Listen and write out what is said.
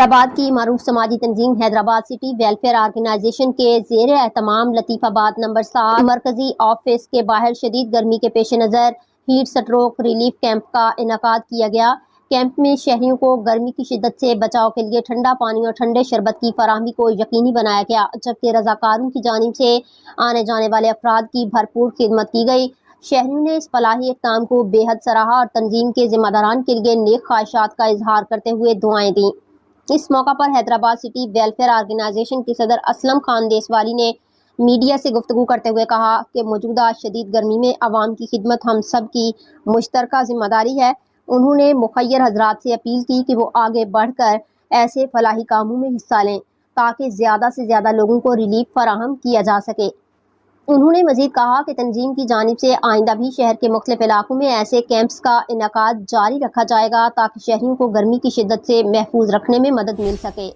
हैदराबाद की मारूफ समाजी तंजीम Hyderabad city welfare organisation के ज़ेर एहतमाम लतीफ़ाबाद नंबर 7 मरकजी ऑफिस के बाहर शदीद गर्मी के पेश नज़र हीट स्ट्रोक रिलीफ कैंप का इनकाद किया गया। कैंप में शहरियों को गर्मी की शिद्दत से बचाव के लिए ठंडा पानी और ठंडे शरबत की फराहमी को यकीनी बनाया गया, जबकि रजाकारों की जानिब से आने जाने वाले अफराद की भरपूर खिदमत की गई। शहरियों ने इस फलाही इक़दाम को बेहद सराहा और तंजीम के जिम्मेदारान के लिए नेक ख्वाहिशात का इजहार करते हुए दुआएं दी। इस मौका पर हैदराबाद सिटी वेलफेयर ऑर्गेनाइजेशन के सदर असलम खान देसवाली ने मीडिया से गुफ्तगू करते हुए कहा कि मौजूदा शदीद गर्मी में आवाम की खिदमत हम सब की मुश्तरका जिम्मेदारी है। उन्होंने मुखय्यर हजरात से अपील की कि वो आगे बढ़कर ऐसे फलाही कामों में हिस्सा लें ताकि ज़्यादा से ज़्यादा लोगों को रिलीफ फराहम किया जा सके। उन्होंने मजीद कहा कि तंजीम की जानिब से आइंदा भी शहर के मुख्तलिफ इलाकों में ऐसे कैंप्स का इनकाद जारी रखा जाएगा ताकि शहरियों को गर्मी की शिद्दत से महफूज रखने में मदद मिल सके।